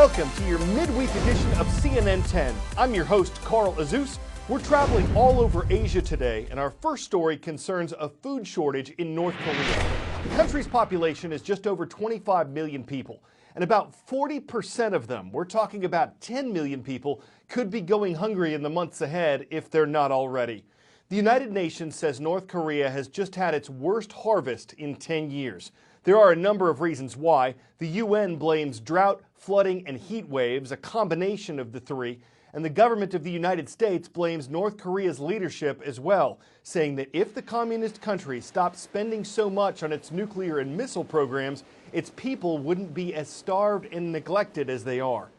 Welcome to your midweek edition of CNN 10. I'm your host, Carl Azuz. We're traveling all over Asia today, and our first story concerns a food shortage in North Korea. The country's population is just over 25 million people, and about 40% of them, we're talking about 10 million people, could be going hungry in the months ahead if they're not already. The United Nations says North Korea has just had its worst harvest in 10 years. There are a number of reasons why. The UN blames drought, flooding, and heat waves, a combination of the three, and the government of the United States blames North Korea's leadership as well, saying that if the communist country stopped spending so much on its nuclear and missile programs, its people wouldn't be as starved and neglected as they are.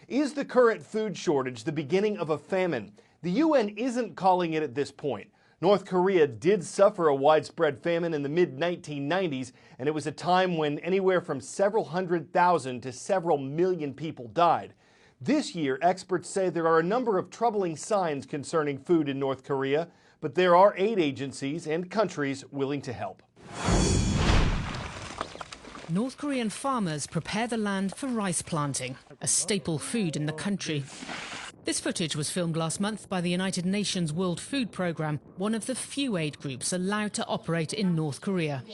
Is the current food shortage the beginning of a famine? The UN isn't calling it at this point. North Korea did suffer a widespread famine in the mid-1990s, and it was a time when anywhere from several 100,000 to several million people died. This year, experts say there are a number of troubling signs concerning food in North Korea, but there are aid agencies and countries willing to help. North Korean farmers prepare the land for rice planting, a staple food in the country. This footage was filmed last month by the United Nations World Food Programme, one of the few aid groups allowed to operate in North Korea.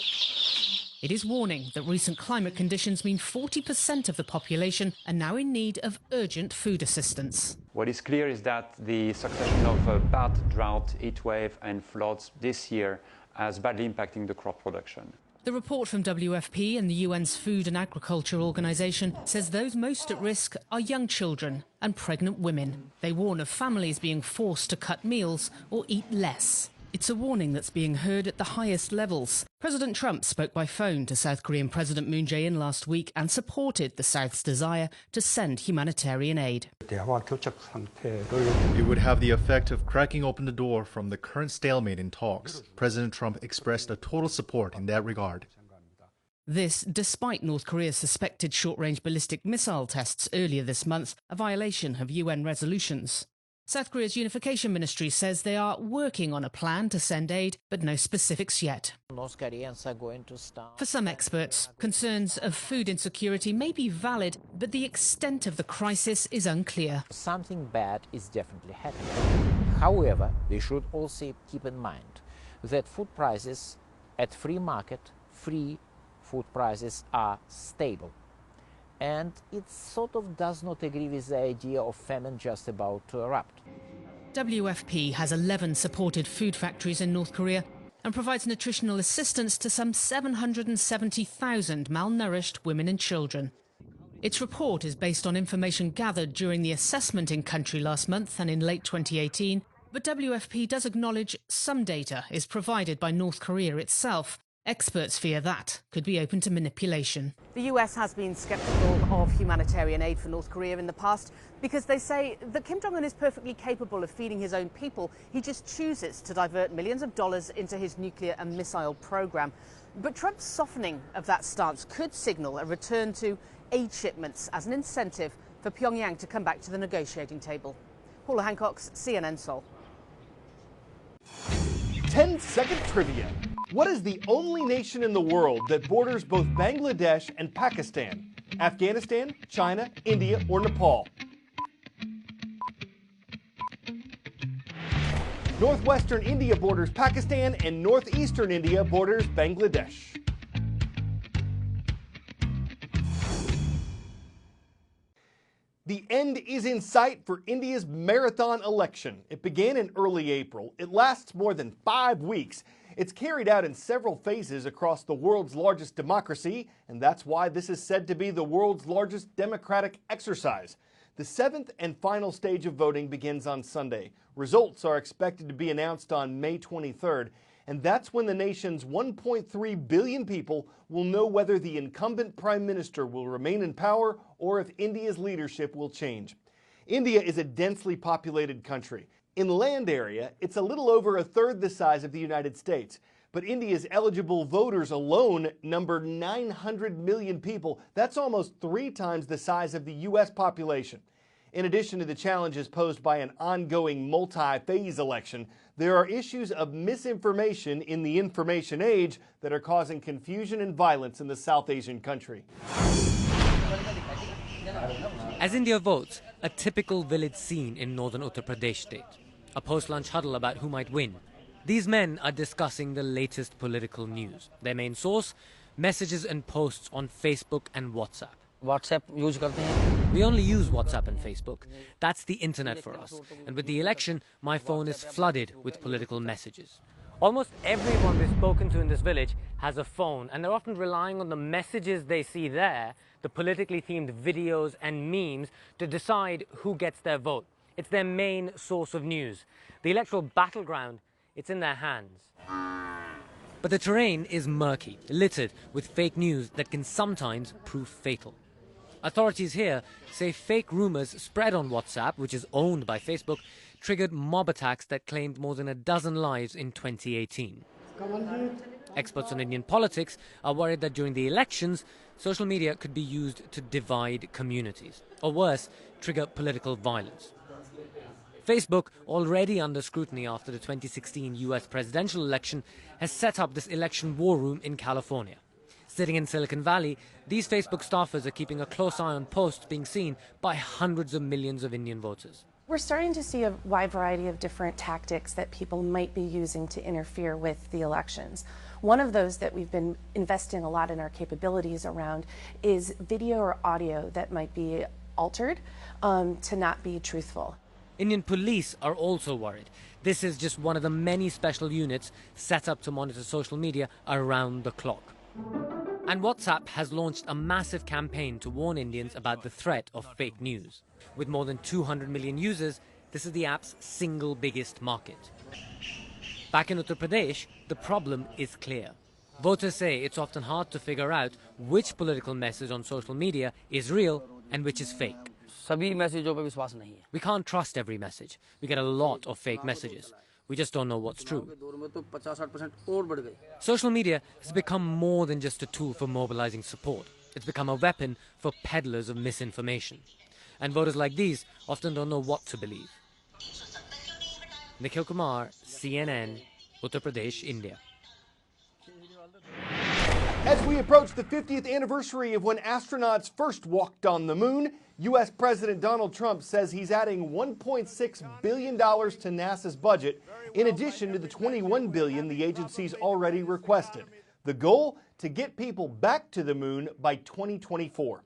It is warning that recent climate conditions mean 40% of the population are now in need of urgent food assistance. What is clear is that the succession of bad drought, heat wave and floods this year is badly impacting the crop production. The report from WFP and the UN's Food and Agriculture Organization says those most at risk are young children and pregnant women. They warn of families being forced to cut meals or eat less. It's a warning that's being heard at the highest levels. President Trump spoke by phone to South Korean President Moon Jae-in last week and supported the South's desire to send humanitarian aid. It would have the effect of cracking open the door from the current stalemate in talks. President Trump expressed a total support in that regard. This, despite North Korea's suspected short-range ballistic missile tests earlier this month, a violation of UN resolutions. South Korea's Unification Ministry says they are working on a plan to send aid, but no specifics yet. North Koreans are going to start. For some experts, concerns of food insecurity may be valid, but the extent of the crisis is unclear. Something bad is definitely happening. However, they should also keep in mind that food prices at free market, free food prices are stable. And it sort of does not agree with the idea of famine just about to erupt. WFP has 11 supported food factories in North Korea and provides nutritional assistance to some 770,000 malnourished women and children. Its report is based on information gathered during the assessment in country last month and in late 2018, but WFP does acknowledge some data is provided by North Korea itself. Experts fear that could be open to manipulation. The US has been sceptical of humanitarian aid for North Korea in the past because they say that Kim Jong-un is perfectly capable of feeding his own people. He just chooses to divert millions of dollars into his nuclear and missile program. But Trump's softening of that stance could signal a return to aid shipments as an incentive for Pyongyang to come back to the negotiating table. Paula Hancock's CNN Seoul. 10-second trivia. What is the only nation in the world that borders both Bangladesh and Pakistan? Afghanistan, China, India, or Nepal? Northwestern India borders Pakistan and northeastern India borders Bangladesh. The end is in sight for India's marathon election. It began in early April. It lasts more than 5 weeks. It's carried out in several phases across the world's largest democracy, and that's why this is said to be the world's largest democratic exercise. The 7th and final stage of voting begins on Sunday. Results are expected to be announced on May 23rd, and that's when the nation's 1.3 billion people will know whether the incumbent prime minister will remain in power or if India's leadership will change. India is a densely populated country. In land area, it's a little over a third the size of the United States. But India's eligible voters alone number 900 million people. That's almost 3 times the size of the U.S. population. In addition to the challenges posed by an ongoing multi-phase election, there are issues of misinformation in the information age that are causing confusion and violence in the South Asian country. As India votes, a typical village scene in northern Uttar Pradesh state. A post-lunch huddle about who might win. These men are discussing the latest political news. Their main source, messages and posts on Facebook and WhatsApp. WhatsApp use करते हैं. We only use WhatsApp and Facebook. That's the internet for us. And with the election, my phone is flooded with political messages. Almost everyone we've spoken to in this village has a phone, and they're often relying on the messages they see there, the politically themed videos and memes, to decide who gets their vote. It's their main source of news. The electoral battleground, it's in their hands. But the terrain is murky, littered with fake news that can sometimes prove fatal. Authorities here say fake rumors spread on WhatsApp, which is owned by Facebook, triggered mob attacks that claimed more than a dozen lives in 2018. Experts on Indian politics are worried that during the elections, social media could be used to divide communities, or worse, trigger political violence. Facebook, already under scrutiny after the 2016 US presidential election, has set up this election war room in California. Sitting in Silicon Valley, these Facebook staffers are keeping a close eye on posts being seen by hundreds of millions of Indian voters. We're starting to see a wide variety of different tactics that people might be using to interfere with the elections. One of those that we've been investing a lot in our capabilities around is video or audio that might be altered to not be truthful. Indian police are also worried. This is just one of the many special units set up to monitor social media around the clock. And WhatsApp has launched a massive campaign to warn Indians about the threat of fake news. With more than 200 million users, this is the app's single biggest market. Back in Uttar Pradesh, the problem is clear. Voters say it's often hard to figure out which political message on social media is real and which is fake. We can't trust every message. We get a lot of fake messages. We just don't know what's true. Social media has become more than just a tool for mobilizing support. It's become a weapon for peddlers of misinformation. And voters like these often don't know what to believe. Nikhil Kumar, CNN, Uttar Pradesh, India. As we approach the 50th anniversary of when astronauts first walked on the moon, U.S. President Donald Trump says he's adding $1.6 billion to NASA's budget, in addition to the $21 billion the agency's already requested. The goal? To get people back to the moon by 2024.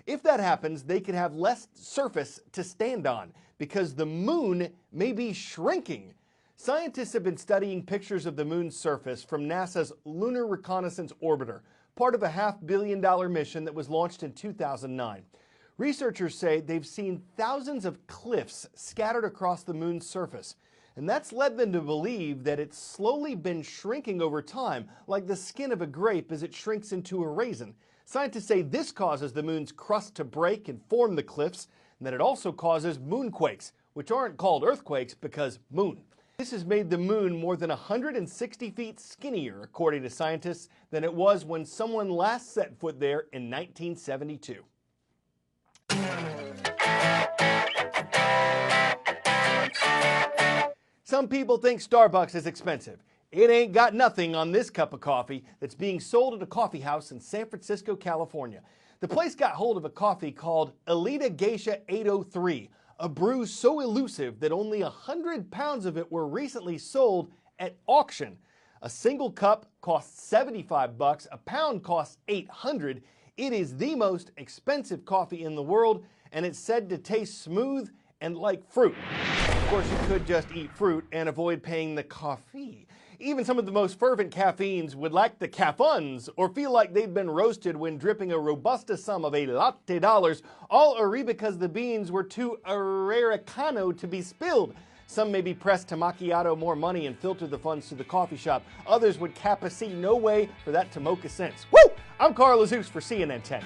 If that happens, they could have less surface to stand on, because the moon may be shrinking. Scientists have been studying pictures of the moon's surface from NASA's Lunar Reconnaissance Orbiter, part of a $500 million mission that was launched in 2009. Researchers say they've seen thousands of cliffs scattered across the moon's surface, and that's led them to believe that it's slowly been shrinking over time, like the skin of a grape as it shrinks into a raisin. Scientists say this causes the moon's crust to break and form the cliffs, and that it also causes moonquakes, which aren't called earthquakes because moon. This has made the moon more than 160 feet skinnier, according to scientists, than it was when someone last set foot there in 1972. Some people think Starbucks is expensive. It ain't got nothing on this cup of coffee that's being sold at a coffee house in San Francisco, California. The place got hold of a coffee called Elita Geisha 803, a brew so elusive that only 100 pounds of it were recently sold at auction. A single cup costs $75, a pound costs $800. It is the most expensive coffee in the world, and it's said to taste smooth and like fruit. Of course, you could just eat fruit and avoid paying the coffee. Even some of the most fervent caffeines would lack the caffuns or feel like they'd been roasted when dripping a Robusta sum of $1 all because the beans were too Americano to be spilled. Some may be pressed to macchiato more money and filter the funds to the coffee shop. Others would cappuccino no way for that to mocha sense. Woo! I'm Carl Azuz for CNN 10.